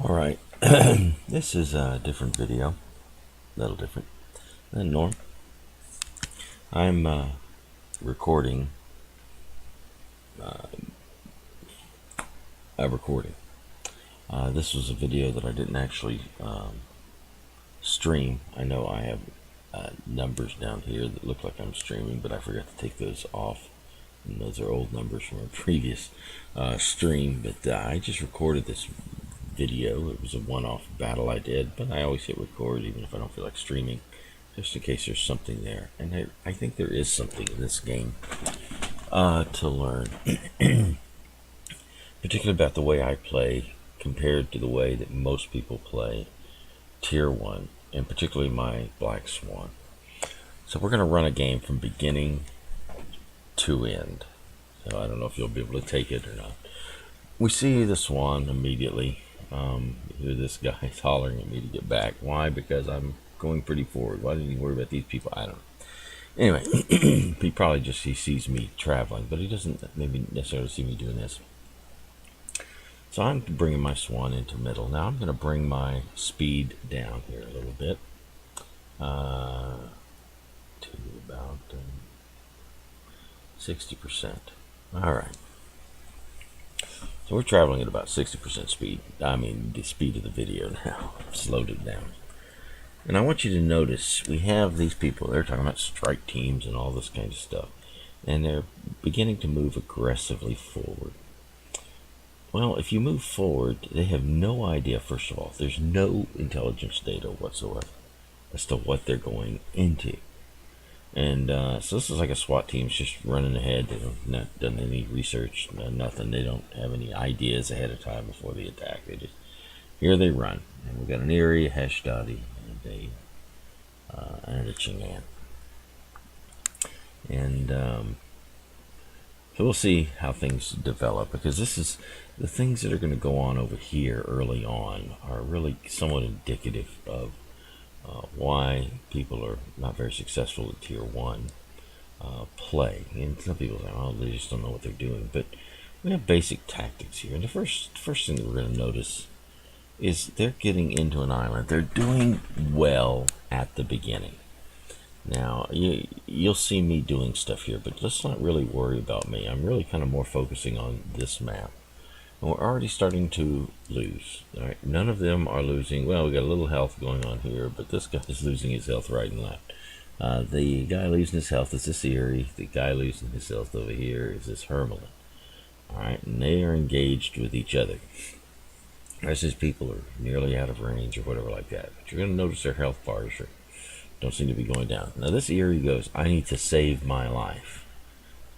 Alright, this is a different video, a little different than norm. I'm recording a recording. This was a video that I didn't actually stream. I know I have numbers down here that look like I'm streaming, but I forgot to take those off. And those are old numbers from a previous stream, but I just recorded this video. It was a one-off battle I did, but I always hit record even if I don't feel like streaming, just in case there's something there. And I think there is something in this game to learn, particularly about the way I play compared to the way that most people play Tier 1, and particularly my Black Swan. So we're going to run a game from beginning to end. So I don't know if you'll be able to take it or not. We see the Swan immediately. Here this guy's hollering at me to get back. Why? Because I'm going pretty forward. Why didn't he worry about these people? I don't know. Anyway, he probably just sees me traveling, but he doesn't maybe necessarily see me doing this. So I'm bringing my Swan into middle. Now I'm going to bring my speed down here a little bit to about 60%. All right. So we're traveling at about 60% speed. I mean, the speed of the video now. I've slowed it down. And I want you to notice we have these people. They're talking about strike teams and all this kind of stuff. And they're beginning to move aggressively forward. Well, if you move forward, they have no idea, first of all. There's no intelligence data whatsoever as to what they're going into. And so this is like a SWAT team's just running ahead. They don't not done any research, nothing. They don't have any ideas ahead of time before the attack. They just here they run. And we've got an Erie, a Hashtadi, and a Ching'an. And so we'll see how things develop, because this is the things that are going to go on over here early on are really somewhat indicative of why people are not very successful at Tier 1 play. And some people say, oh, they just don't know what they're doing. But we have basic tactics here. And the first thing that we're going to notice is they're getting into an island. They're doing well at the beginning. Now, you'll see me doing stuff here, but let's not really worry about me. I'm really kind of more focusing on this map. And we're already starting to lose. All right? None of them are losing. Well, we got a little health going on here, but this guy is losing his health right and left. The guy losing his health is this Erie. The guy losing his health over here is this Hermelin. All right, and they are engaged with each other. The rest of these people are nearly out of range or whatever like that. But you're going to notice their health bars don't seem to be going down. Now this Erie goes, I need to save my life.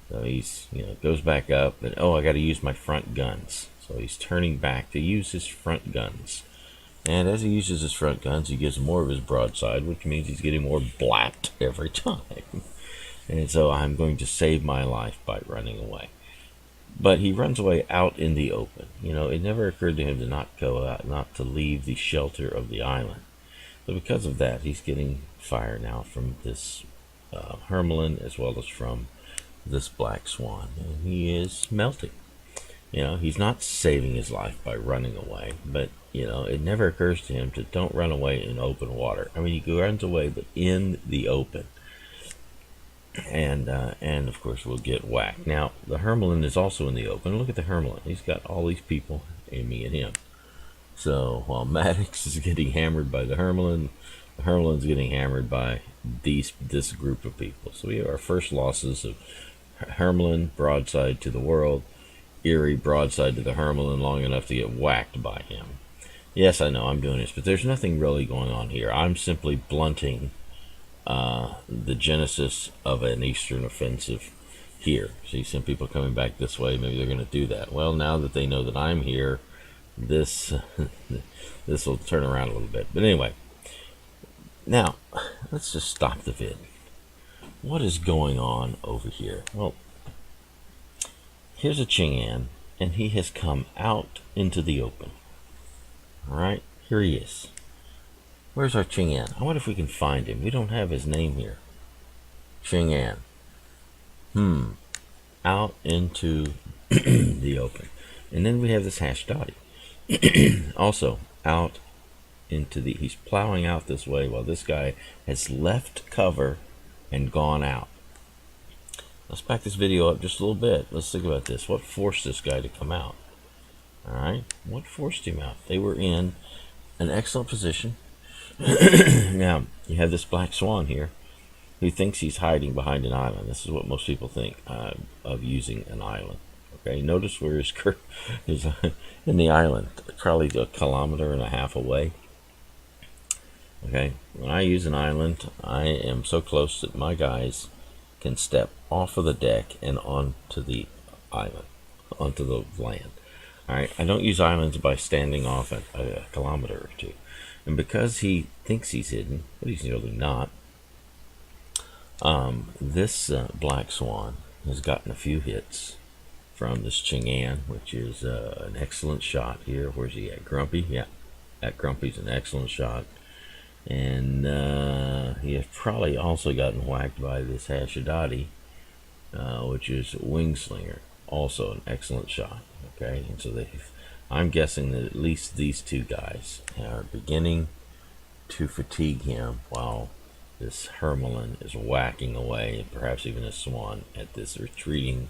So he's, goes back up, and oh, I got to use my front guns. So he's turning back to use his front guns. And as he uses his front guns, he gives more of his broadside, which means he's getting more blapped every time. And so I'm going to save my life by running away. But he runs away out in the open. It never occurred to him to not go out, not to leave the shelter of the island. But because of that, he's getting fire now from this Hermelin as well as from this Black Swan. And he is melting. He's not saving his life by running away, but, it never occurs to him to don't run away in open water. I mean, he runs away, but in the open. And of course, we'll get whacked. Now, the Hermelin is also in the open. Look at the Hermelin. He's got all these people aiming at him. So while Maddox is getting hammered by the Hermelin's getting hammered by this group of people. So we have our first losses of Hermelin, broadside to the world, Erie, broadside to the Hermelin, long enough to get whacked by him. Yes, I know I'm doing this, but there's nothing really going on here. I'm simply blunting the genesis of an eastern offensive here. See some people coming back this way, maybe they're going to do that. Well, now that they know that I'm here, this will turn around a little bit. But anyway, now let's just stop the vid. What is going on over here? Well, here's a Ching'an, and he has come out into the open. All right, here he is. Where's our Ching'an? I wonder if we can find him. We don't have his name here. Ching'an. Out into the open. And then we have this Hashtadi. Also out into the, he's plowing out this way while this guy has left cover and gone out. Let's back this video up just a little bit. Let's think about this. What forced this guy to come out? All right, what forced him out? They were in an excellent position. Now, you have this black swan here who thinks he's hiding behind an island. This is what most people think of using an island. Okay, notice where his is in the island, probably a kilometer and a half away. Okay, when I use an island, I am so close that my guys can step off of the deck and onto the island, onto the land. All right, I don't use islands by standing off at a kilometer or two. And because he thinks he's hidden, but he's really not, this black swan has gotten a few hits from this Chang'an, which is an excellent shot here. Where's he at? Grumpy? Yeah, that Grumpy's an excellent shot. And he has probably also gotten whacked by this Hashidati, which is Wingslinger, also an excellent shot. Okay, and so I'm guessing that at least these two guys are beginning to fatigue him while this Hermelin is whacking away, and perhaps even a swan, at this retreating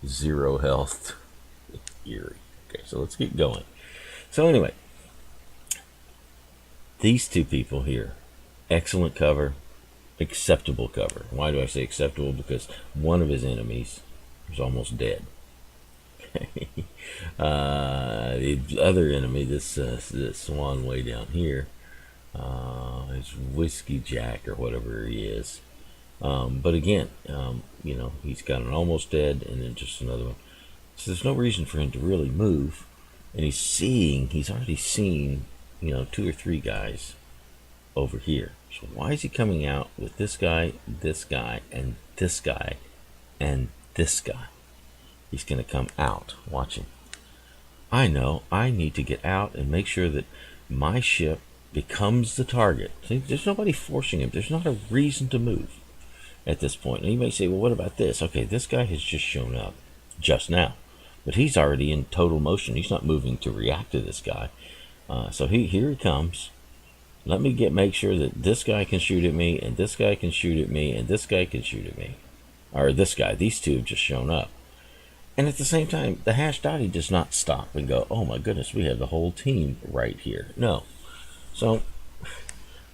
0 health Eerie. Okay, so let's keep going. So anyway, these two people here, excellent cover, acceptable cover. Why do I say acceptable? Because one of his enemies is almost dead. The other enemy, this swan way down here, is Whiskey Jack or whatever he is. But again, you know, he's got an almost dead and then just another one. So there's no reason for him to really move. And he's already seen, you know, 2 or 3 guys over here. So why is he coming out with this guy, and this guy, and this guy? He's going to come out. Watch him. I know I need to get out and make sure that my ship becomes the target. See, there's nobody forcing him. There's not a reason to move at this point. And you may say, well, what about this? Okay, this guy has just shown up just now, but he's already in total motion. He's not moving to react to this guy. So here he comes. Let me make sure that this guy can shoot at me, and this guy can shoot at me, and this guy can shoot at me. Or this guy. These two have just shown up. And at the same time, the Hashidati does not stop and go, oh my goodness, we have the whole team right here. No. So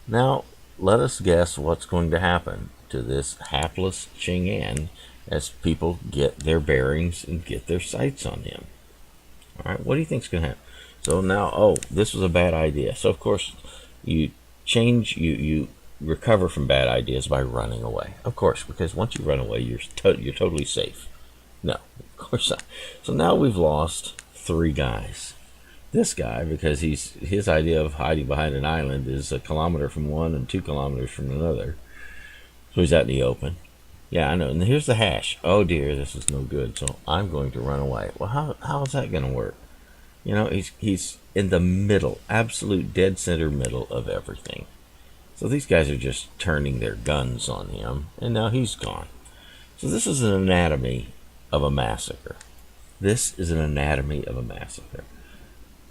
now let us guess what's going to happen to this hapless Chang'an as people get their bearings and get their sights on him. All right, what do you think's going to happen? So now, oh, this was a bad idea. So of course, you recover from bad ideas by running away. Of course, because once you run away, you're totally safe. No, of course not. So now we've lost 3 guys. This guy, because his idea of hiding behind an island is a kilometer from one and 2 kilometers from another. So he's out in the open. Yeah, I know. And here's the hash. Oh dear, this is no good. So I'm going to run away. Well, how is that going to work? You know, he's in the middle, absolute dead center middle of everything. So these guys are just turning their guns on him, and now he's gone. So this is an anatomy of a massacre. This is an anatomy of a massacre.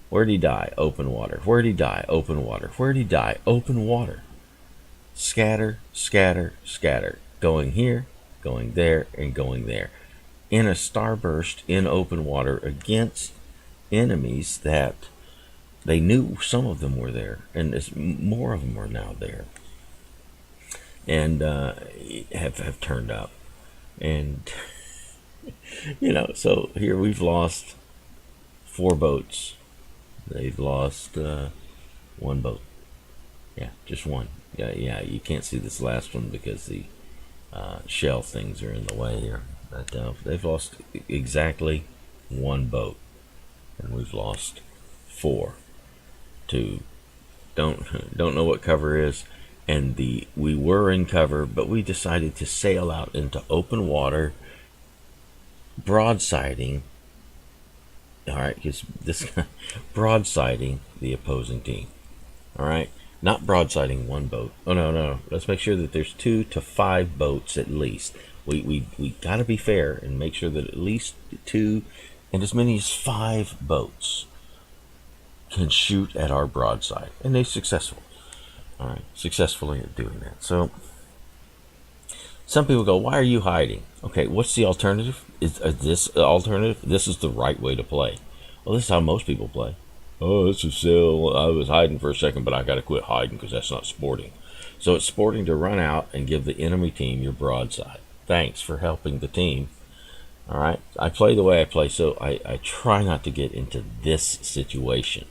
Where'd he die? Open water. Where'd he die? Open water. Where'd he die? Open water. Scatter, scatter, scatter. Going here, going there, and going there. In a starburst in open water against enemies that they knew some of them were there, and more of them are now there, and have turned up. And you know, so here we've lost 4 boats. They've lost 1 boat. Yeah, just 1. Yeah, you can't see this last one because the shell things are in the way here. But they've lost exactly 1 boat, and we've lost 4 to don't know what cover is. And we were in cover, but we decided to sail out into open water, broadsiding. All right, because this broadsiding the opposing team. All right, not broadsiding 1 boat. Oh no. Let's make sure that there's 2 to 5 boats at least. We got to be fair and make sure that at least 2 and as many as 5 boats can shoot at our broadside, and they're successful. All right, successfully at doing that. So some people go, why are you hiding? Okay, what's the alternative? Is this alternative? This is the right way to play. Well, this is how most people play. Oh, it's a sale. I was hiding for a second, but I got to quit hiding because that's not sporting. So it's sporting to run out and give the enemy team your broadside. Thanks for helping the team. All right, I play the way I play, so I try not to get into this situation.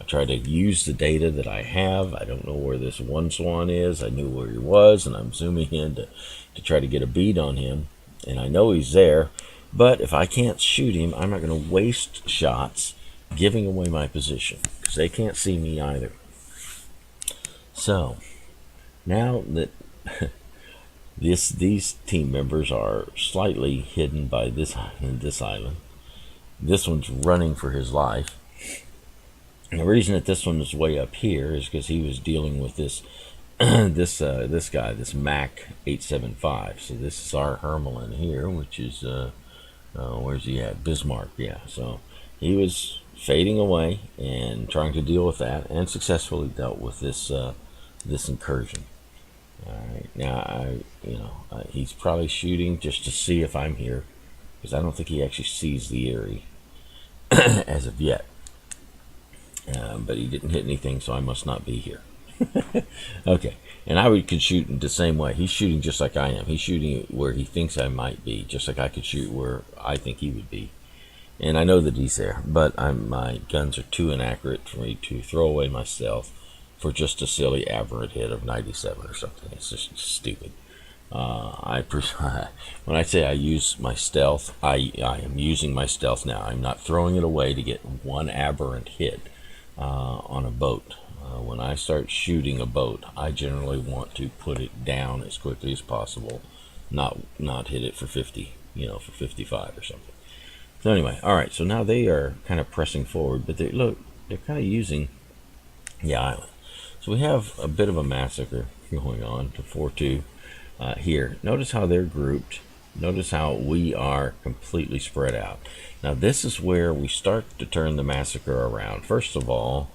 I try to use the data that I have. I don't know where this one swan is. I knew where he was, and I'm zooming in to try to get a bead on him. And I know he's there, but if I can't shoot him, I'm not going to waste shots giving away my position, because they can't see me either. So now that these team members are slightly hidden by this island, this one's running for his life. And the reason that this one is way up here is because he was dealing with this this guy, this Mac 875. So this is our Hermelin here, which is where's he at? Bismarck. Yeah. So he was fading away and trying to deal with that, and successfully dealt with this this incursion. All right. Now he's probably shooting just to see if I'm here, because I don't think he actually sees the Erie as of yet. But he didn't hit anything, so I must not be here. Okay, and I could shoot in the same way. He's shooting just like I am. He's shooting where he thinks I might be, just like I could shoot where I think he would be. And I know that he's there, but my guns are too inaccurate for me to throw away my stealth for just a silly aberrant hit of 97 or something. It's just stupid. When I say I use my stealth, I am using my stealth now. I'm not throwing it away to get one aberrant hit on a boat. When I start shooting a boat, I generally want to put it down as quickly as possible, not hit it for 50, for 55 or something. So anyway, all right. So now they are kind of pressing forward, but they're kind of using the island. So we have a bit of a massacre going on to 4-2 here. Notice how they're grouped. Notice how we are completely spread out. Now this is where we start to turn the massacre around. First of all,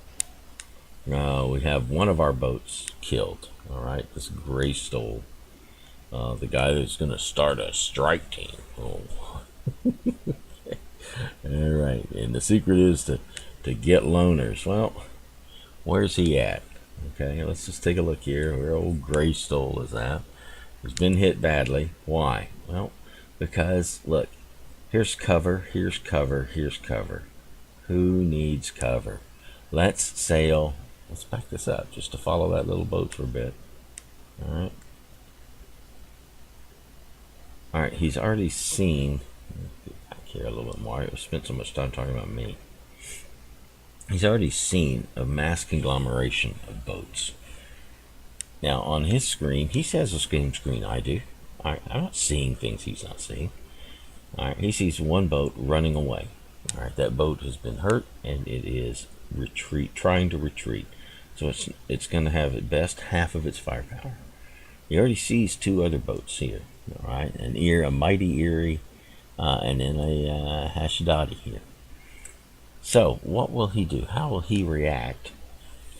we have one of our boats killed. All right, this Gray Stole, the guy that's going to start a strike team. Oh. All right, and the secret is to get loners. Well, where's he at? Okay, let's just take a look here. Where old Gray Stole is at. He's been hit badly. Why? Well, because look, here's cover, here's cover, here's cover. Who needs cover? Let's sail. Let's back this up just to follow that little boat for a bit. All right. All right, he's already seen. Back here a little bit more. I spent so much time talking about me. He's already seen a mass conglomeration of boats. Now on his screen, he has the same screen I do. All right, I'm not seeing things he's not seeing. All right, he sees one boat running away. All right, that boat has been hurt and it is trying to retreat. So it's going to have at best half of its firepower. He already sees two other boats here. All right, a mighty Erie, and then a Hashidati here. So what will he do? How will he react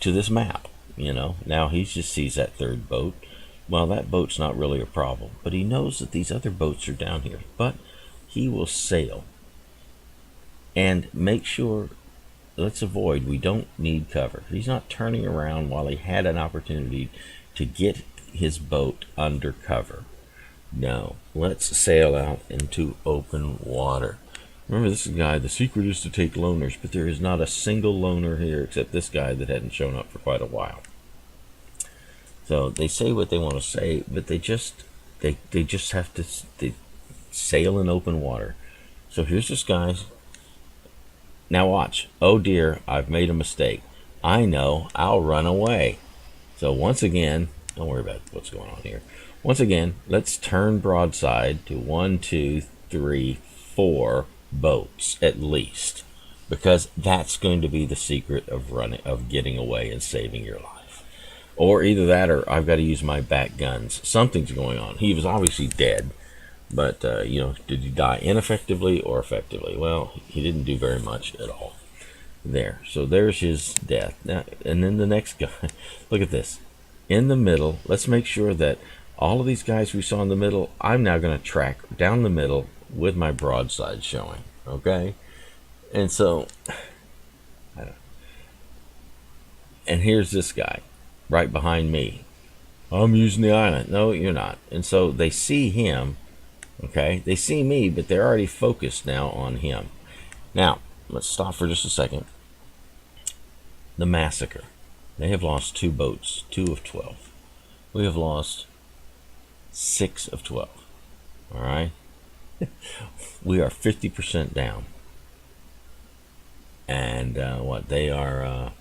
to this map? Now he just sees that third boat. Well, that boat's not really a problem, but he knows that these other boats are down here. But he will sail and make sure. Let's avoid. We don't need cover. He's not turning around while he had an opportunity to get his boat under cover. No, let's sail out into open water. Remember, this guy, the secret is to take loners, but there is not a single loner here except this guy that hadn't shown up for quite a while. So they say what they want to say, but they just have to sail in open water. So here's this guy. Now watch. Oh dear, I've made a mistake. I know, I'll run away. So once again, don't worry about what's going on here. Once again, let's turn broadside to 1, 2, 3, 4 boats at least, because that's going to be the secret of getting away and saving your life. Or either that, or I've got to use my back guns. Something's going on. He was obviously dead, but did he die ineffectively or effectively? Well, he didn't do very much at all. there. So there's his death. Now, and then the next guy, look at this. In the middle, let's make sure that all of these guys we saw in the middle, I'm now going to track down the middle with my broadside showing. Okay? And so, and here's this guy right behind me. I'm using the island. No, you're not. And so they see him. Okay? They see me, but they're already focused now on him. Now, let's stop for just a second. The Massacre. They have lost 2 boats, 2 of 12. We have lost 6 of 12. All right? We are 50% down. And what? They are,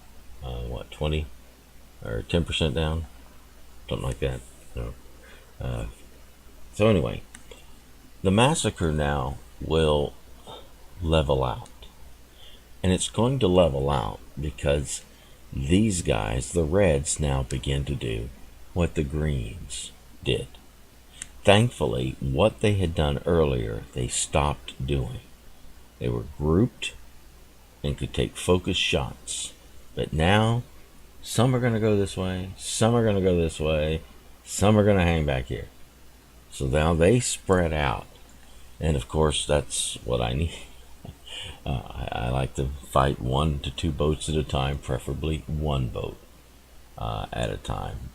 20 or 10% down? Something like that. So anyway, the Massacre now will level out. And it's going to level out because these guys, the Reds, now begin to do what the Greens did. Thankfully, what they had done earlier, they stopped doing. They were grouped and could take focused shots. But now, some are going to go this way, some are going to go this way, some are going to hang back here. So now they spread out. And of course, that's what I need. I like to fight 1 to 2 boats at a time, preferably 1 boat at a time.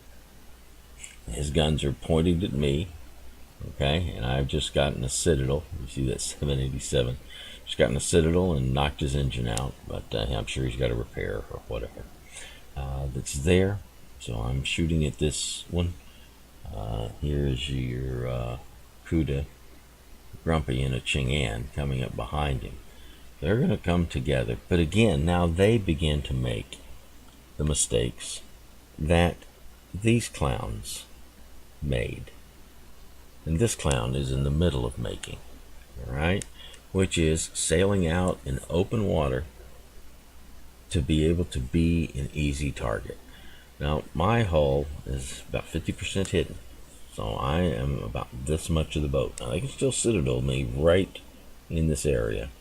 His guns are pointed at me, okay, and I've just gotten a Citadel. You see that 787. Just gotten a Citadel and knocked his engine out, but I'm sure he's got a repair or whatever. That's there, so I'm shooting at this one. Here's your Kuda, Grumpy, and a Chang'an coming up behind him. They're going to come together, but again, now they begin to make the mistakes that these clowns made. And this clown is in the middle of making, all right? Which is sailing out in open water to be able to be an easy target. Now, my hull is about 50% hidden, so I am about this much of the boat. Now, they can still Citadel me right in this area.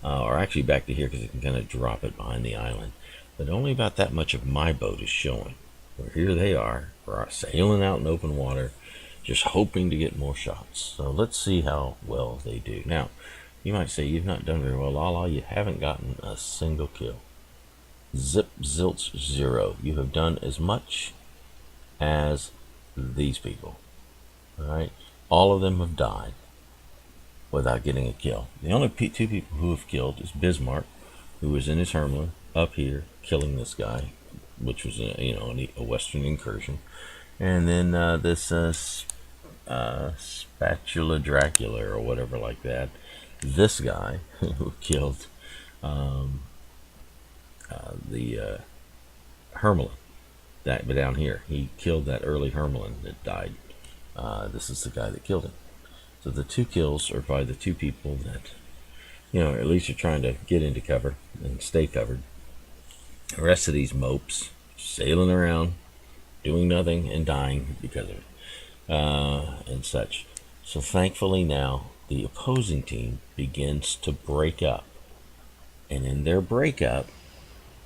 Or actually back to here because it can kind of drop it behind the island. But only about that much of my boat is showing. Where here they are, sailing out in open water, just hoping to get more shots. So let's see how well they do. Now, you might say you've not done very well, Lala. You haven't gotten a single kill. Zip, zilch, 0. You have done as much as these people. All right, all of them have died without getting a kill. The only 2 people who have killed is Bismarck, who was in his Hermelin up here killing this guy, which was a Western incursion, and then this Spatula Dracula or whatever like that. This guy who killed the Hermelin, but down here he killed that early Hermelin that died. This is the guy that killed him. So the 2 kills are by the 2 people that, at least are trying to get into cover and stay covered. The rest of these mopes sailing around, doing nothing and dying because of it, and such. So thankfully now the opposing team begins to break up, and in their breakup,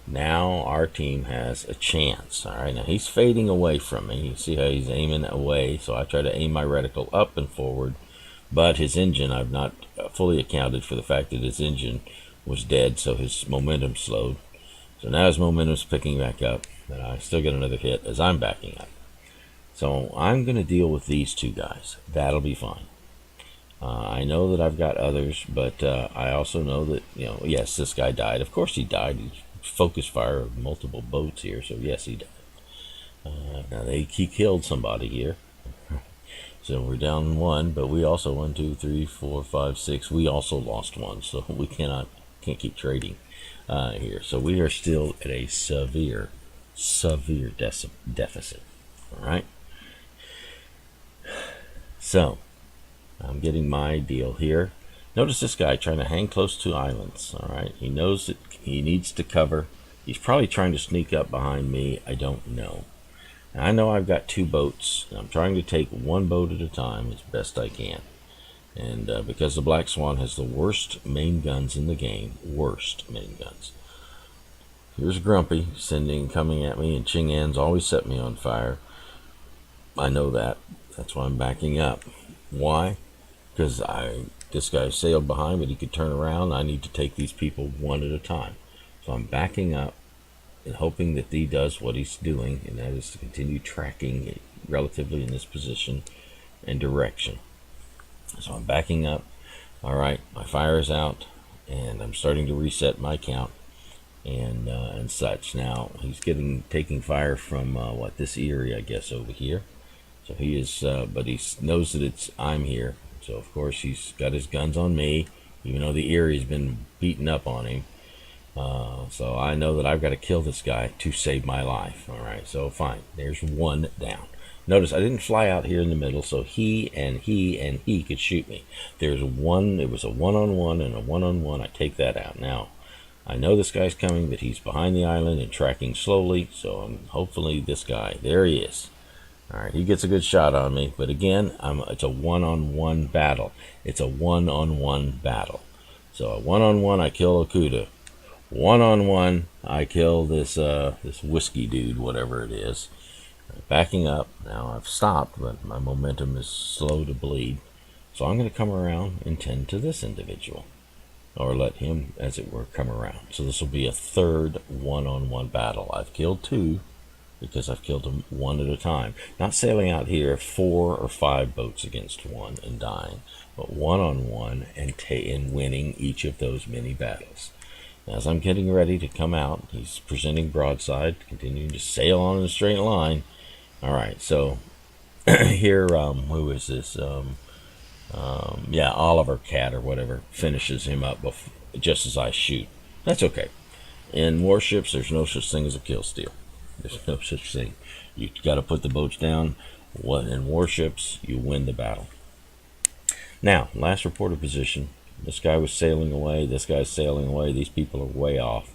now our team has a chance. All right, now he's fading away from me. You see how he's aiming away, so I try to aim my reticle up and forward. But his engine, I've not fully accounted for the fact that his engine was dead, so his momentum slowed. So now his momentum's picking back up, and I still get another hit as I'm backing up. So I'm going to deal with these 2 guys. That'll be fine. I know that I've got others, but I also know that, yes, this guy died. Of course he died. He focused fire of multiple boats here, so yes, he died. Now he killed somebody here. So we're down 1, but we also 1, 2, 3, 4, 5, 6. We also lost 1, so we can't keep trading here. So we are still at a severe deficit. All right. So I'm getting my deal here. Notice this guy trying to hang close to islands. All right. He knows that he needs to cover. He's probably trying to sneak up behind me. I don't know. Now, I know I've got 2 boats, and I'm trying to take 1 boat at a time as best I can. And because the Black Swan has the worst main guns in the game, Here's Grumpy coming at me, and Ching-An's always set me on fire. I know that. That's why I'm backing up. Why? Because this guy sailed behind, but he could turn around. I need to take these people one at a time. So I'm backing up and hoping that he does what he's doing, and that is to continue tracking it relatively in this position and direction. So I'm backing up. All right, my fire is out, and I'm starting to reset my count and such. Now he's taking fire from this Erie, I guess, over here. So he is, but he knows that I'm here. So of course he's got his guns on me, even though the Erie's been beating up on him. So I know that I've got to kill this guy to save my life. All right, so fine. There's one down. Notice I didn't fly out here in the middle, so he could shoot me. There's one. It was a one-on-one and a one-on-one. I take that out. Now I know this guy's coming, but he's behind the island and tracking slowly. So hopefully this guy. There he is. All right, he gets a good shot on me, but again, it's a one-on-one battle. It's a one-on-one battle. So a one-on-one, I kill Okuda. One-on-one, I kill this whiskey dude, whatever it is. Backing up. Now I've stopped, but my momentum is slow to bleed. So I'm going to come around and tend to this individual, or let him, as it were, come around. So this will be a third one-on-one battle. I've killed two, because I've killed them one at a time. Not sailing out here 4 or 5 boats against one and dying, but one-on-one and winning each of those mini battles. As I'm getting ready to come out, he's presenting broadside, continuing to sail on in a straight line. All right, so here, who is this? Oliver Cat or whatever finishes him up just as I shoot. That's okay. In Warships, there's no such thing as a kill steal. There's no such thing. You got to put the boats down. In Warships, you win the battle. Now, last reported position. This guy was sailing away. This guy's sailing away. These people are way off.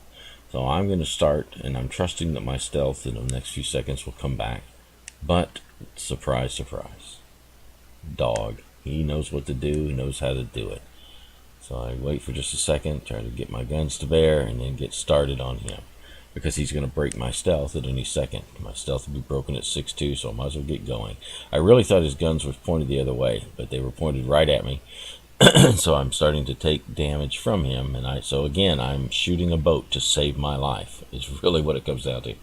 So I'm going to start, and I'm trusting that my stealth in the next few seconds will come back. But, surprise, surprise. Dog. He knows what to do. He knows how to do it. So I wait for just a second, try to get my guns to bear, and then get started on him. Because he's going to break my stealth at any second. My stealth will be broken at 6'2", so I might as well get going. I really thought his guns were pointed the other way, but they were pointed right at me. So I'm starting to take damage from him, and so again, I'm shooting a boat to save my life. Is really what it comes down to.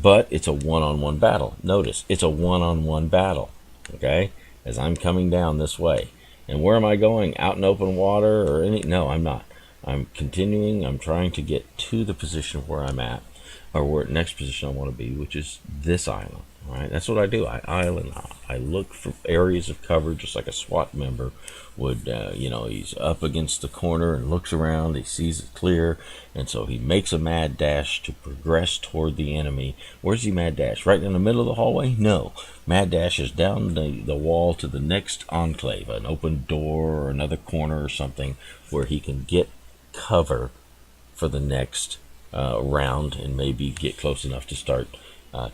But it's a one-on-one battle. Notice, it's a one-on-one battle, okay? As I'm coming down this way. And where am I going? Out in open water or any? No, I'm not. I'm continuing. I'm trying to get to the position where I'm at, or where next position I want to be, which is this island. All right, that's what I do. I island hop. I look for areas of cover, just like a SWAT member would. He's up against the corner and looks around. He sees it clear, and so he makes a mad dash to progress toward the enemy. Where's he mad dash? Right in the middle of the hallway? No. Mad dash is down the wall to the next enclave, an open door or another corner or something, where he can get cover for the next round and maybe get close enough to start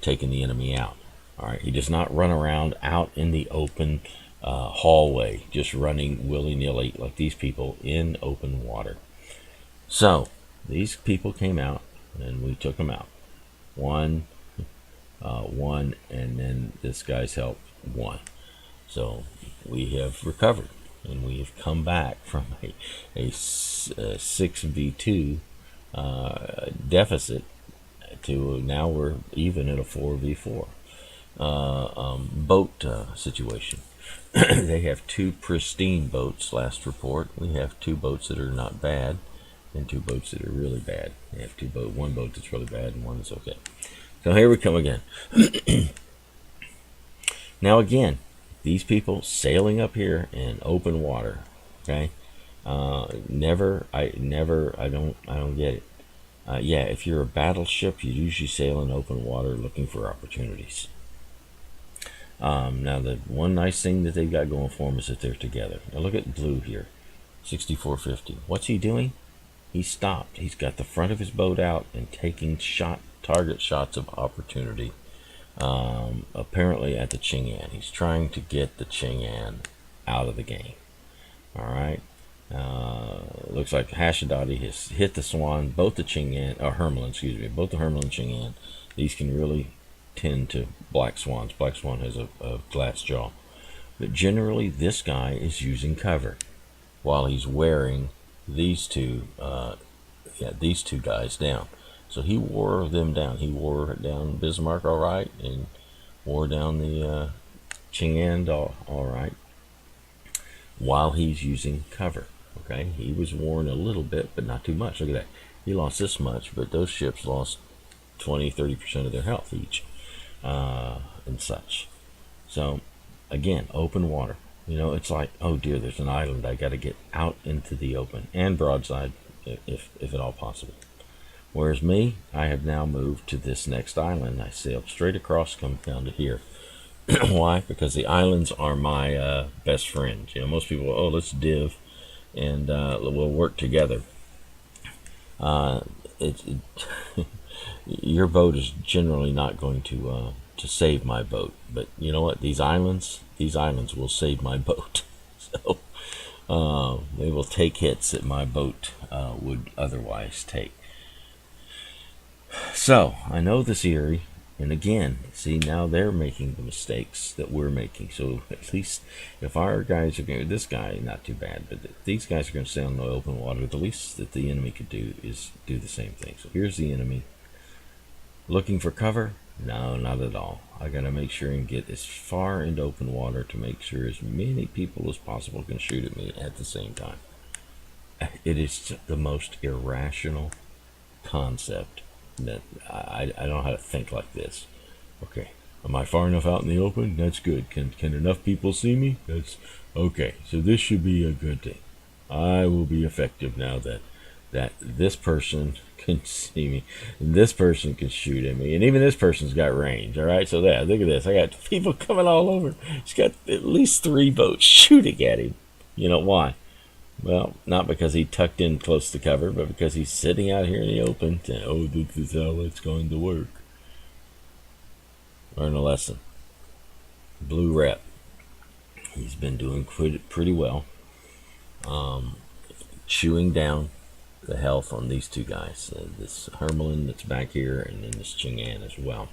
taking the enemy out. All right, he does not run around out in the open hallway, just running willy-nilly like these people in open water. So these people came out and we took them out. One, and then this guy's help, 1. So we have recovered, and we have come back from a 6v2 deficit to now we're even at a 4v4 boat situation. They have 2 pristine boats. Last report, we have 2 boats that are not bad and 2 boats that are really bad. They have 2 boats, 1 boat that's really bad and 1 that's okay. So here we come again. Now again, these people sailing up here in open water. Okay, I don't get it. Yeah, if you're a battleship, you usually sail in open water looking for opportunities. Now, the one nice thing that they've got going for them is that they're together. Now, look at Blue here, 6450. What's he doing? He stopped. He's got the front of his boat out and taking target shots of opportunity, apparently at the Ching-An. He's trying to get the Ching-An out of the game. All right. It looks like Hashidati has hit the Swan, both the Ching-An, or Hermelin, excuse me, both the Hermelin and Ching-An. These can really tend to black swans. Black Swan has a glass jaw. But generally, this guy is using cover while he's wearing these two guys down. So he wore them down. He wore down Bismarck all right, and wore down the Ching-An all right, while he's using cover. Okay, he was worn a little bit, but not too much. Look at that. He lost this much, but those ships lost 20-30% of their health each, and such. So, again, open water. You know, it's like, oh dear, there's an island. I got to get out into the open, and broadside, if at all possible. Whereas me, I have now moved to this next island. I sailed straight across, come down to here. Why? Because the islands are my best friend. You know, most people, oh, let's div, and we'll work together. Your boat is generally not going to save my boat, but you know what? These islands will save my boat. So they will take hits that my boat would otherwise take. So I know this Erie. And again, see, now they're making the mistakes that we're making. So at least if our guys are going to, this guy, not too bad, but if these guys are going to stay on the open water, the least that the enemy could do is do the same thing. So here's the enemy. Looking for cover? No, not at all. I got to make sure and get as far into open water to make sure as many people as possible can shoot at me at the same time. It is the most irrational concept. That I don't know how to think like this. Okay, am I far enough out in the open? That's good. Can enough people see me? That's okay. So this should be a good thing. I will be effective now that this person can see me, and this person can shoot at me, and even this person's got range. All right, so there, look at this. I got people coming all over. He's got at least 3 boats shooting at him. You know why? Well, not because he tucked in close to cover, but because he's sitting out here in the open. Oh, this is how it's going to work. Learn a lesson. Blue Rep. He's been doing pretty well. Chewing down the health on these two guys. This Hermelin that's back here, and then this Ching-An as well.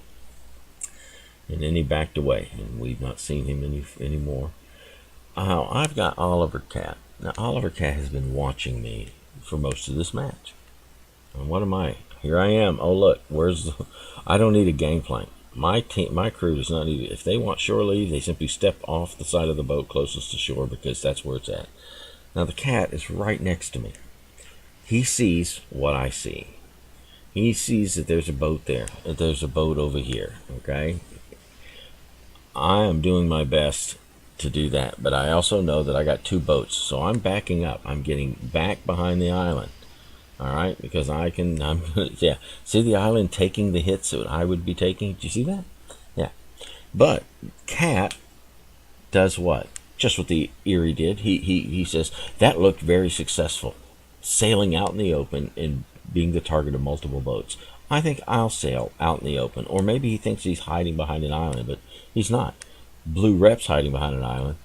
And then he backed away, and we've not seen him anymore. I've got Oliver Cat. Now, Oliver Cat has been watching me for most of this match. And what am I? Here I am. Oh, look. I don't need a gangplank. My crew does not need it. If they want shore leave, they simply step off the side of the boat closest to shore because that's where it's at. Now, the Cat is right next to me. He sees what I see. He sees that there's a boat there. That there's a boat over here. Okay? I am doing my best to do that, but I also know that I got 2 boats, so I'm backing up. I'm getting back behind the island, all right, because yeah, see the island taking the hits that I would be taking. Do you see that? Yeah, but Cat does what? Just what the Erie did. He says that looked very successful, sailing out in the open and being the target of multiple boats. I think I'll sail out in the open, or maybe he thinks he's hiding behind an island, but he's not. Blue Rep's hiding behind an island.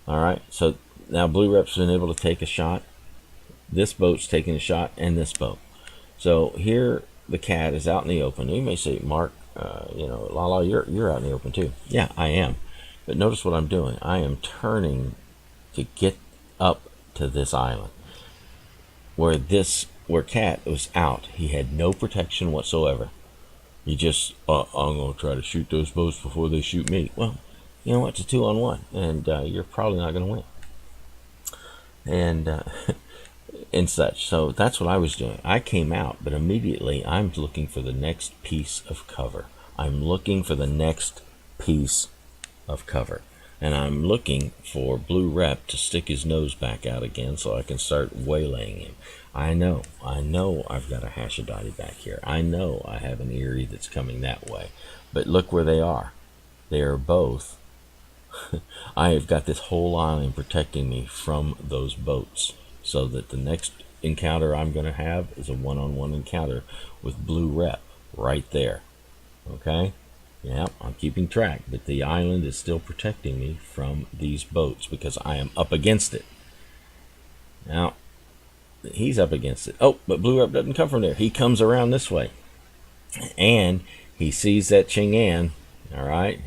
Alright, so now Blue Rep's been able to take a shot. This boat's taking a shot, and this boat. So here the Cat is out in the open. You may say, Mark, Lala, you're out in the open too. Yeah, I am. But notice what I'm doing. I am turning to get up to this island. Where Cat was out, he had no protection whatsoever. He just, I'm going to try to shoot those boats before they shoot me. Well, you know what? It's a 2-on-1, and you're probably not going to win. And and such. So that's what I was doing. I came out, but immediately I'm looking for the next piece of cover. I'm looking for the next piece of cover. And I'm looking for Blue Rep to stick his nose back out again so I can start waylaying him. I know I've got a Hashidati back here. I know I have an Erie that's coming that way. But look where they are. They are both. I have got this whole island protecting me from those boats, so that the next encounter I'm going to have is a 1-on-1 encounter with Blue Rep right there. Okay? Yeah, I'm keeping track, but the island is still protecting me from these boats because I am up against it. Now, he's up against it. Oh, but Blue Up doesn't come from there. He comes around this way, and he sees that Ching-An, all right,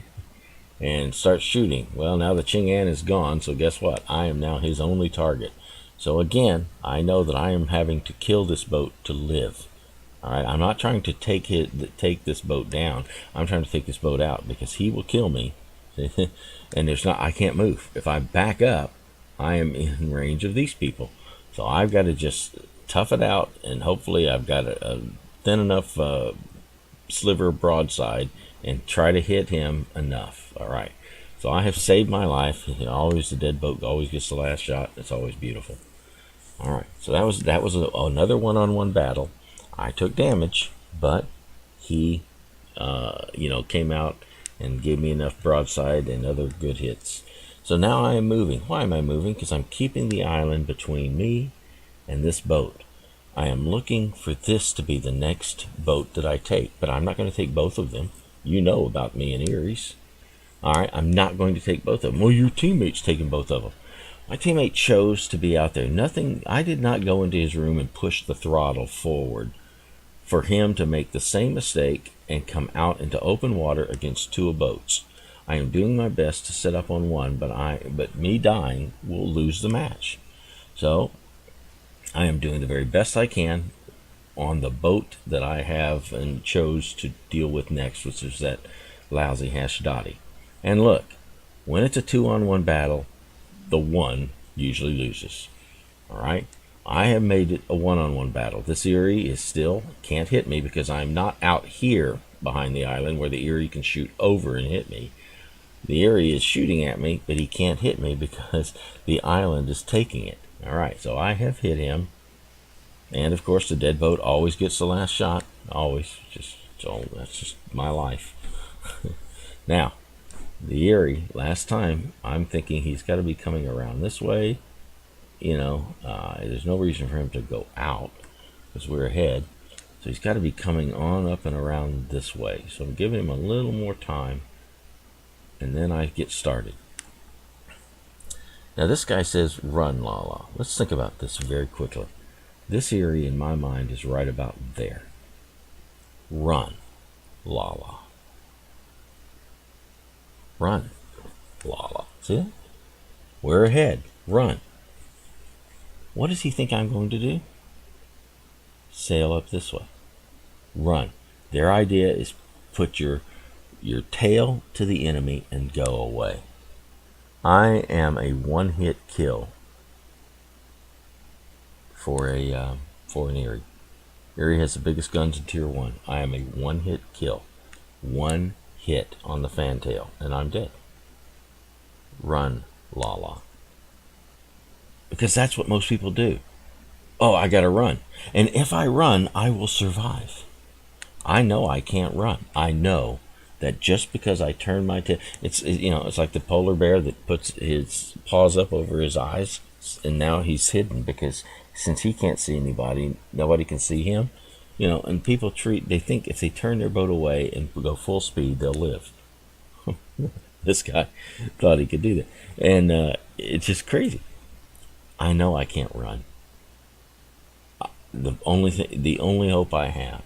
and starts shooting. Well, now the Ching-An is gone, so guess what? I am now his only target. So again, I know that I am having to kill this boat to live. All right, I'm not trying to take this boat down. I'm trying to take this boat out because he will kill me, and I can't move. If I back up, I am in range of these people. So I've got to just tough it out, and hopefully I've got a thin enough sliver broadside and try to hit him enough. All right. So I have saved my life. Always the dead boat always gets the last shot. It's always beautiful. All right. So that was another one-on-one battle. I took damage, but he, came out and gave me enough broadside and other good hits. So now I am moving. Why am I moving? Because I'm keeping the island between me and this boat. I am looking for this to be the next boat that I take, but I'm not going to take both of them. You know about me and Erie's. All right, I'm not going to take both of them. Well, your teammate's taking both of them. My teammate chose to be out there. I did not go into his room and push the throttle forward for him to make the same mistake and come out into open water against two boats. I am doing my best to set up on one, but me dying will lose the match. So I am doing the very best I can on the boat that I have and chose to deal with next, which is that lousy Hashdotty. And look, when it's a 2-on-1 battle, the one usually loses. All right, I have made it a 1-on-1 battle. This Erie is still can't hit me because I'm not out here behind the island where the Erie can shoot over and hit me. The Erie is shooting at me, but he can't hit me because the island is taking it. All right, so I have hit him, and of course the dead boat always gets the last shot. Always, that's just my life. Now, the Erie, last time, I'm thinking he's got to be coming around this way. There's no reason for him to go out because we're ahead. So he's got to be coming on up and around this way. So I'm giving him a little more time, and then I get started. Now this guy says, run, LaLaa. Let's think about this very quickly. This Erie, in my mind, is right about there. Run, LaLaa. Run, LaLaa. See that? We're ahead. Run. What does he think I'm going to do? Sail up this way. Run. Their idea is put your tail to the enemy and go away. I am a one-hit kill for an Erie. Erie has the biggest guns in Tier 1. I am a one-hit kill. One hit on the fantail, and I'm dead. Run, LaLaa. Because that's what most people do. Oh, I gotta run. And if I run, I will survive. I know I can't run. I know that just because I turn my tail, it's like the polar bear that puts his paws up over his eyes, and now he's hidden because since he can't see anybody, nobody can see him. And people they think if they turn their boat away and go full speed, they'll live. This guy thought he could do that, and it's just crazy. I know I can't run. The only hope I have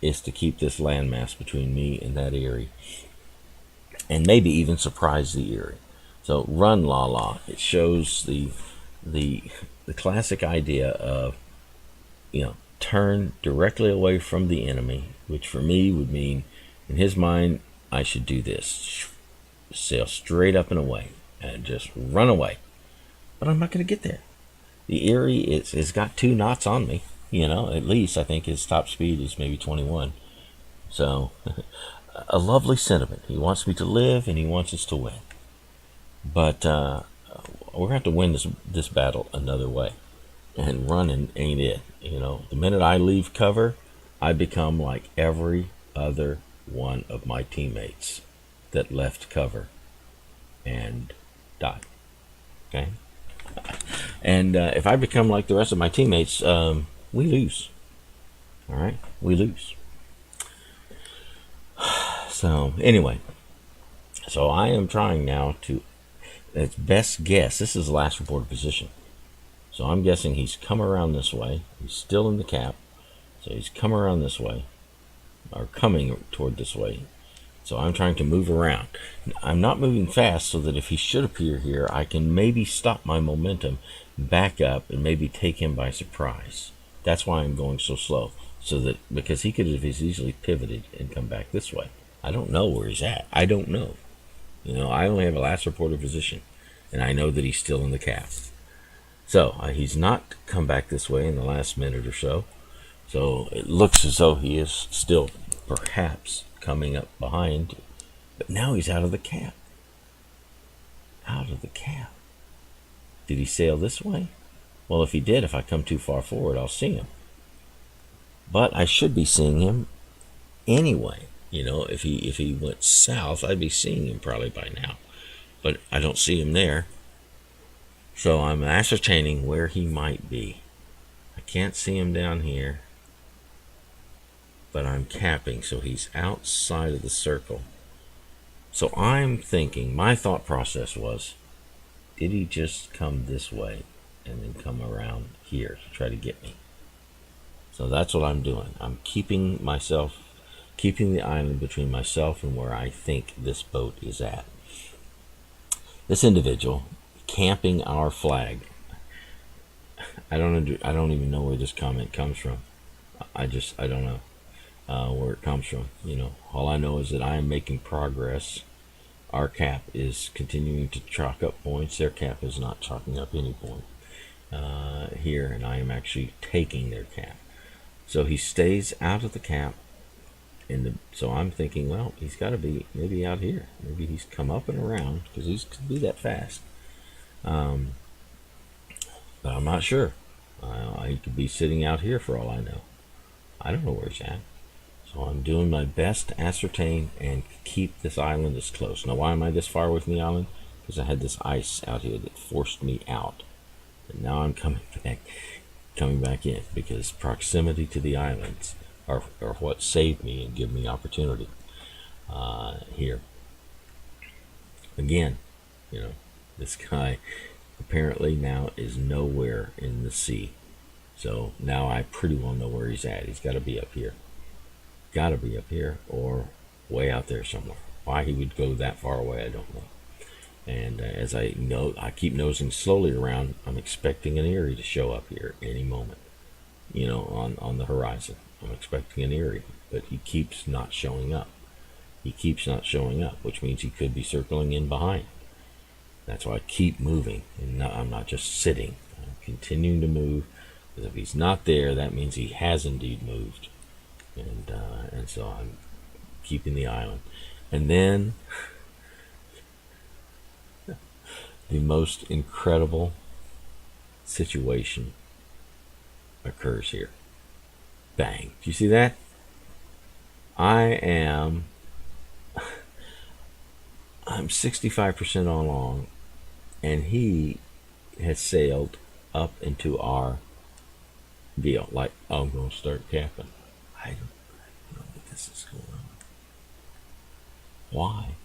is to keep this landmass between me and that Erie, and maybe even surprise the Erie. So run, LaLaa. It shows the classic idea of turn directly away from the enemy, which for me would mean, in his mind, I should do this: sail straight up and away, and just run away. But I'm not going to get there. The Erie has got 2 knots on me. At least I think his top speed is maybe 21. So, a lovely sentiment. He wants me to live, and he wants us to win. But we're going to have to win this battle another way. And running ain't it. The minute I leave cover, I become like every other one of my teammates that left cover and died. Okay? And if I become like the rest of my teammates, we lose. All right? We lose. So, anyway. So, I am trying now to, it's best guess. This is the last reported position. So, So I'm guessing he's come around this way. He's still in the cap. So he's come around this way, or coming toward this way. So I'm trying to move around. I'm not moving fast so that if he should appear here, I can maybe stop my momentum, back up, and maybe take him by surprise. That's why I'm going so slow. So that, because he could have easily pivoted and come back this way. I don't know where he's at. I don't know. You know, I only have a last reported position, and I know that he's still in the cap. So he's not come back this way in the last minute or so. So it looks as though he is still perhaps coming up behind, but now he's out of the cap. Out of the cap. Did he sail this way? Well, if he did, if I come too far forward, I'll see him. But I should be seeing him anyway. You know, if he went south, I'd be seeing him probably by now. But I don't see him there. So I'm ascertaining where he might be. I can't see him down here. But I'm capping, so he's outside of the circle. So I'm thinking, my thought process was, did he just come this way and then come around here to try to get me? So that's what I'm doing. I'm keeping the island between myself and where I think this boat is at. This individual camping our flag. I don't even know where this comment comes from. I don't know where it comes from. You know, all I know is that I am making progress. Our cap is continuing to chalk up points. Their cap is not chalking up any point here, and I am actually taking their cap. So he stays out of the cap. So I'm thinking, well, he's got to be maybe out here. Maybe he's come up and around, because he could be that fast. But I'm not sure. He could be sitting out here for all I know. I don't know where he's at. So I'm doing my best to ascertain and keep this island as close. Now, why am I this far away from the island? Because I had this ice out here that forced me out. And now I'm coming back in, because proximity to the islands are what saved me and give me opportunity here. Again, you know, this guy apparently now is nowhere in the sea. So now I pretty well know where he's at. He's got to be up here. Got to be up here or way out there somewhere. Why he would go that far away, I don't know. And as I keep nosing slowly around. I'm expecting an Erie to show up here any moment. You know, on the horizon. I'm expecting an Erie, but he keeps not showing up. He keeps not showing up, which means he could be circling in behind. That's why I keep moving, and I'm not just sitting. I'm continuing to move, because if he's not there, that means he has indeed moved. And so I'm keeping the island. And then the most incredible situation occurs here. Bang. Do you see that? I'm 65% along, and he has sailed up into our deal. Like, I'm going to start capping. I don't know what this is going on. Why?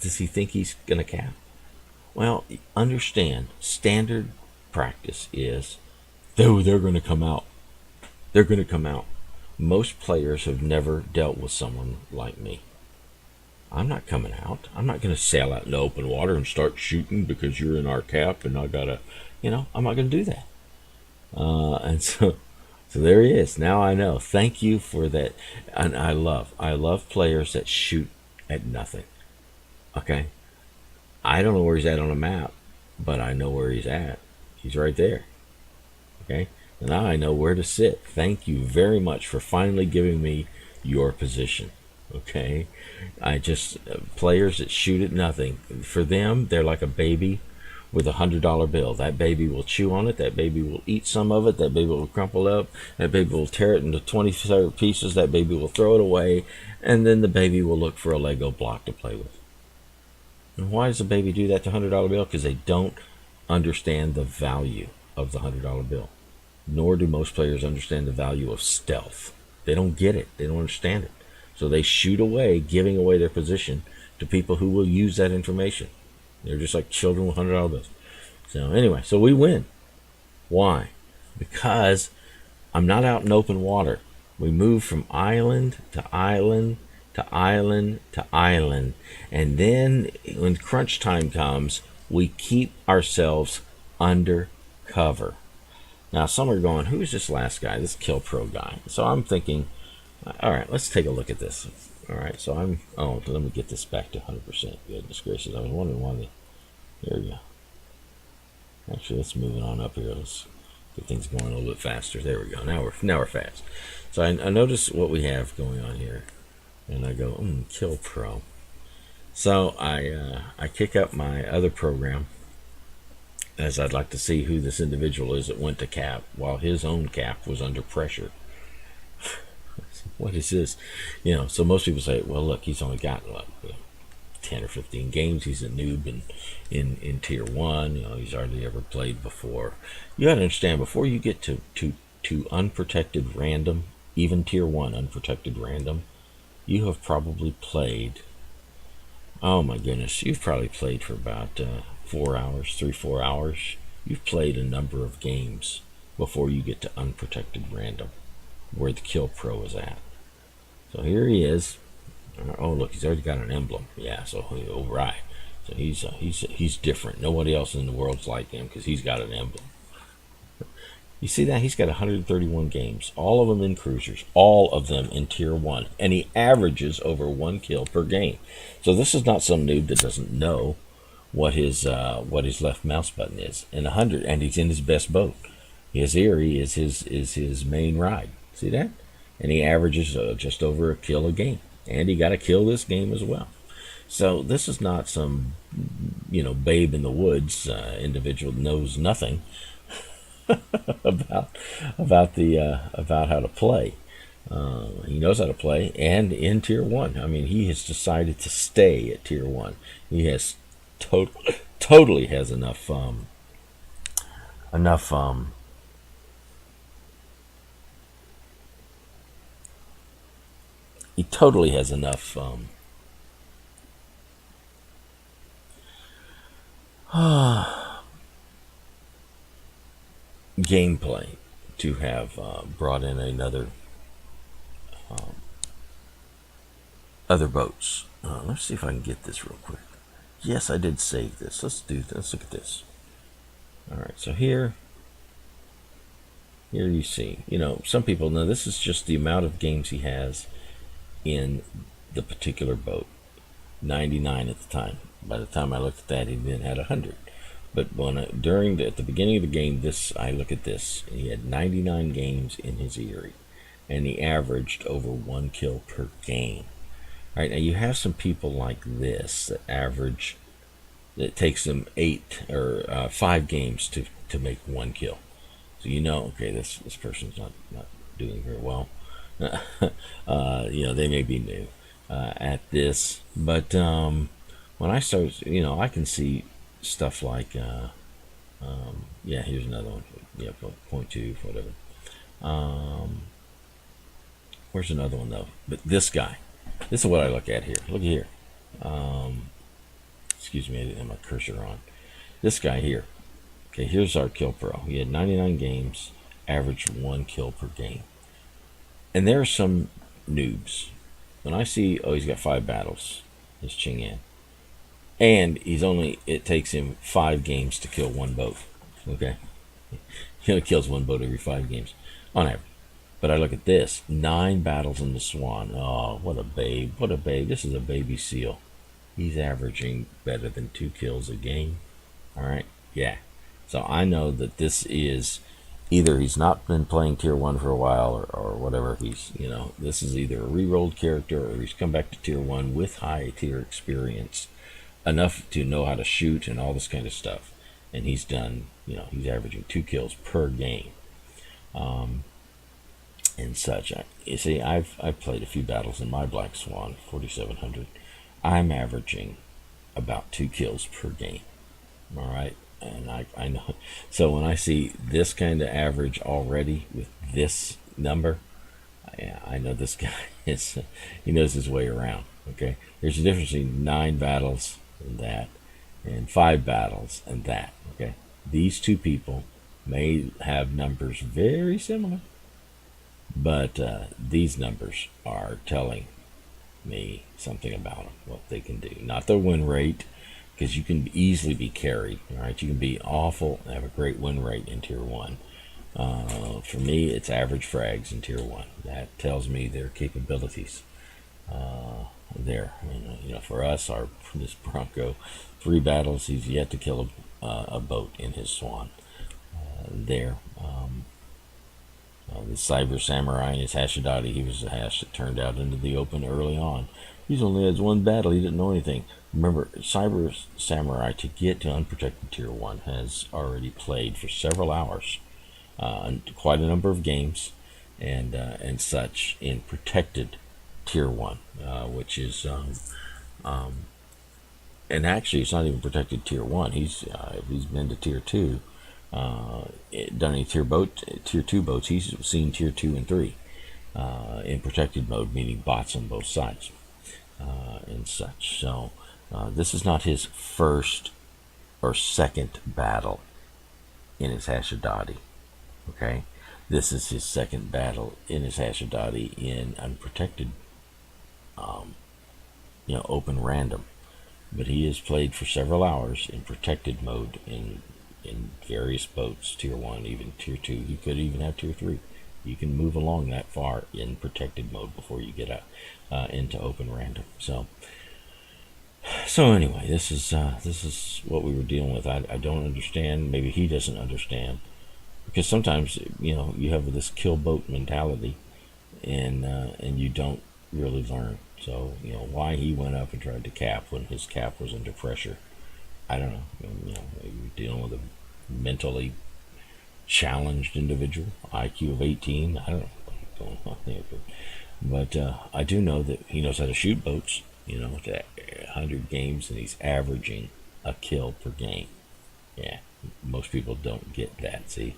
Does he think he's going to cap? Well, understand, standard practice is, though they're going to come out. They're going to come out. Most players have never dealt with someone like me. I'm not coming out. I'm not going to sail out in the open water and start shooting because you're in our cap and I got to, I'm not going to do that. And so there he is. Now I know. Thank you for that. And I love players that shoot at nothing. Okay? I don't know where he's at on a map, but I know where he's at. He's right there. Okay? Now I know where to sit. Thank you very much for finally giving me your position. Okay? Players that shoot at nothing, for them, they're like a baby with $100 bill. That baby will chew on it. That baby will eat some of it. That baby will crumple up. That baby will tear it into 20 pieces. That baby will throw it away. And then the baby will look for a Lego block to play with. And why does the baby do that to $100 bill? Because they don't understand the value of the $100 bill. Nor do most players understand the value of stealth. They don't get it. They don't understand it. So they shoot away, giving away their position to people who will use that information. They're just like children with $100 bills. So anyway, so we win. Why? Because I'm not out in open water. We move from island to island to island to island. And then when crunch time comes, we keep ourselves under cover. Now, some are going, who's this last guy, this Kill Pro guy? So I'm thinking, all right, let's take a look at this. All right, so let me get this back to 100%. Goodness gracious, I was wondering why there we go. Actually, let's move it on up here. Let's get things going a little bit faster. There we go. Now we're fast. So I notice what we have going on here, and I go, Kill Pro. So I kick up my other program, as I'd like to see who this individual is that went to cap while his own cap was under pressure. What is this? So most people say, well, look, he's only got 10 or 15 games. He's a noob in tier 1. He's hardly ever played before. You got to understand, before you get to unprotected random, even tier 1 unprotected random, you have probably played, oh my goodness, you've probably played for about 4 hours, 3-4 hours. You've played a number of games before you get to unprotected random, where the Kill Pro is at. So here he is. Oh, look, he's already got an emblem. Yeah, so all right. So he's different. Nobody else in the world's like him because he's got an emblem. You see that? He's got 131 games, all of them in cruisers, all of them in tier 1, and he averages over 1 kill per game. So this is not some noob that doesn't know what his left mouse button is. And he's in his best boat. His Erie is his main ride. See that? And he averages just over a kill a game. And he got to kill this game as well. So this is not some, babe in the woods individual that knows nothing about how to play. He knows how to play, and in tier 1. I mean, he has decided to stay at tier 1. He has totally has enough he totally has enough gameplay to have brought in another other boats. Let's see if I can get this real quick. Yes, I did save this. Let's look at this. All right, so here you see, some people know this is just the amount of games he has in the particular boat. 99 at the time. By the time I looked at that, he then had 100. But at the beginning of the game, I look at this. He had 99 games in his Erie, and he averaged over 1 kill per game. All right, now you have some people like this that average. It takes them 8 or 5 games to make 1 kill. So okay, this person's not doing very well. They may be new at this, but when I start, I can see stuff like, here's another one, 0.2, whatever. Where's another one though? But this guy, this is what I look at here. Look here. Excuse me, I didn't have my cursor on. This guy here. Okay, here's our Kill Pro. He had 99 games, averaged 1 kill per game. And there are some noobs. When I see, he's got 5 battles, this Ching Yan. And it takes him 5 games to kill 1 boat. Okay? He only kills 1 boat every 5 games, on average. But I look at this, 9 battles in the Swan. Oh, what a babe. What a babe. This is a baby seal. He's averaging better than 2 kills a game. All right? Yeah. So I know that this is either he's not been playing tier 1 for a while or whatever. This is either a re-rolled character or he's come back to tier 1 with high tier experience, enough to know how to shoot and all this kind of stuff. And he's done, he's averaging 2 kills per game. And such. You see, I've played a few battles in my Black Swan 4700. I'm averaging about 2 kills per game. All right, and I know. So when I see this kind of average already with this number, I know this guy he knows his way around. Okay, there's a difference between 9 battles and that, and 5 battles and that. Okay, these 2 people may have numbers very similar, but these numbers are telling me something about them, what they can do. Not the win rate, because you can easily be carried. All right, you can be awful and have a great win rate in Tier 1. For me, it's average frags in Tier 1. That tells me their capabilities there. And, for us, this Bronco, 3 battles, he's yet to kill a boat in his Swan. There. The Cyber Samurai and his Hashidati, he was a hash that turned out into the open early on. He's only had 1 battle, he didn't know anything. Remember, Cyber Samurai, to get to unprotected Tier 1, has already played for several hours, quite a number of games, and such in protected Tier 1, which is, and actually it's not even protected Tier 1, he's been to Tier 2, done any Tier 2 boats, he's seen Tier 2 and 3, in protected mode, meaning bots on both sides, and such. So this is not his first or second battle in his Hashidati. Okay, this is his second battle in his Hashidati in unprotected, open random. But he has played for several hours in protected mode in various boats, Tier 1, even Tier 2. You could even have Tier 3. You can move along that far in protected mode before you get into open random. So anyway, this is what we were dealing with. I don't understand. Maybe he doesn't understand, because sometimes you have this kill boat mentality, and you don't really learn. So why he went up and tried to cap when his cap was under pressure, I don't know. Maybe you're dealing with a mentally challenged individual, IQ of 18. I don't know what's going on there, but I do know that he knows how to shoot boats. To 100 games, and he's averaging a kill per game. Yeah, most people don't get that. See,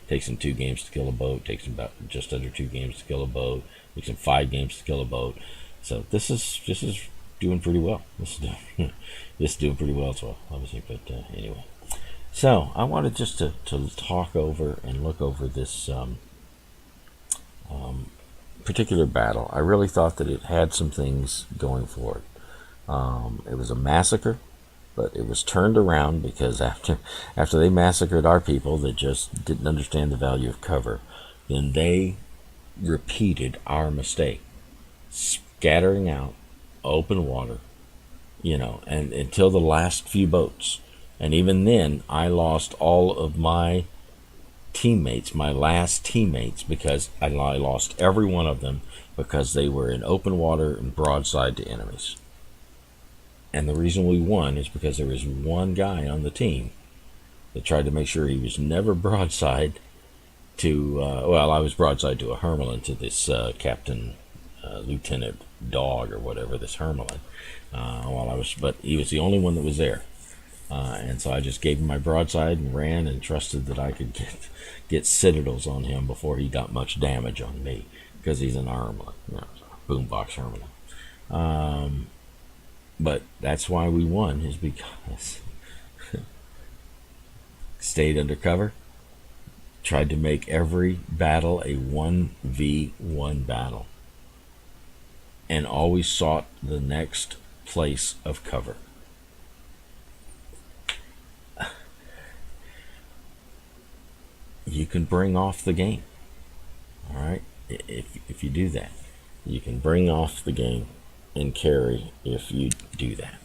takes him 2 games to kill a boat. Takes him about just under 2 games to kill a boat. Takes him 5 games to kill a boat. So this is doing pretty well. This is doing pretty well as well, obviously. But anyway, so I wanted just to talk over and look over this particular battle. I really thought that it had some things going for it. It was a massacre, but it was turned around because after they massacred our people that just didn't understand the value of cover, then they repeated our mistake, scattering out open water, and until the last few boats. And even then, I lost all of my teammates, my last teammates, because I lost every one of them because they were in open water and broadside to enemies. And the reason we won is because there was one guy on the team that tried to make sure he was never broadside to, I was broadside to a Hermelin, to this Captain Lieutenant Dog or whatever, this Hermelin, but he was the only one that was there. And so I just gave him my broadside and ran and trusted that I could get citadels on him before he got much damage on me, because he's an Hermelin, boombox Hermelin. But that's why we won, is because stayed under cover, tried to make every battle a 1v1 battle, and always sought the next place of cover. You can bring off the game. All right, if you do that, you can bring off the game and carry if you do that.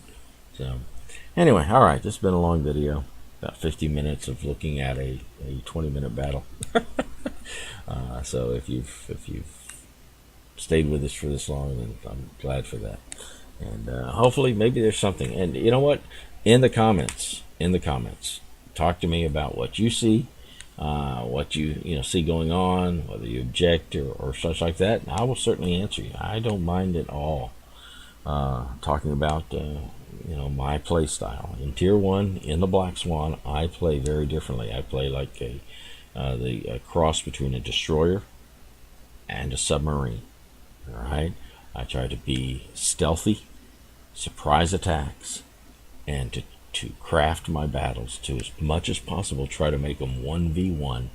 So anyway, all right, this has been a long video, about 50 minutes of looking at a 20-minute battle. So if you've stayed with us for this long, then I'm glad for that. And hopefully maybe there's something. And you know what, in the comments, talk to me about what you see, what you see going on, whether you object or such like that. And I will certainly answer you. I don't mind at all talking about my play style. In Tier 1, in the Black Swan, I play very differently. I play like the cross between a destroyer and a submarine. All right, I try to be stealthy, surprise attacks, and to to craft my battles to, as much as possible, try to make them 1v1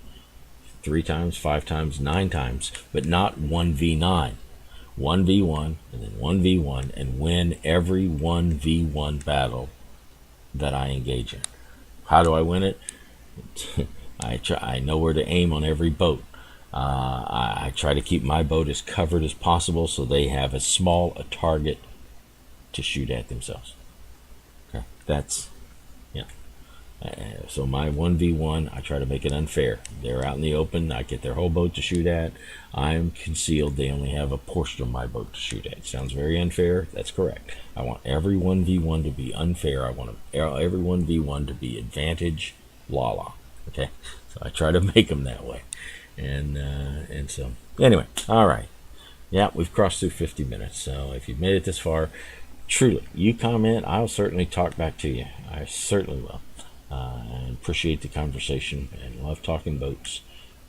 3 times, 5 times, 9 times, but not 1v9. 1v1 and then 1v1, and win every 1v1 battle that I engage in. How do I win it? I know where to aim on every boat. I try to keep my boat as covered as possible so they have as small a target to shoot at themselves. Okay, that's, yeah. So my 1v1, I try to make it unfair. They're out in the open, I get their whole boat to shoot at. I'm concealed, they only have a portion of my boat to shoot at. Sounds very unfair, that's correct. I want every 1v1 to be unfair. I want every 1v1 to be advantage Laalaa. Okay, so I try to make them that way. And so, anyway, all right. Yeah, we've crossed through 50 minutes, so if you've made it this far, truly, you comment, I'll certainly talk back to you. I certainly will. I appreciate the conversation and love talking boats.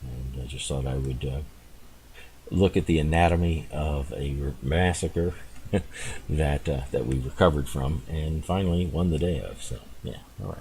And I just thought I would look at the anatomy of a massacre that we recovered from and finally won the day of. So, yeah, all right.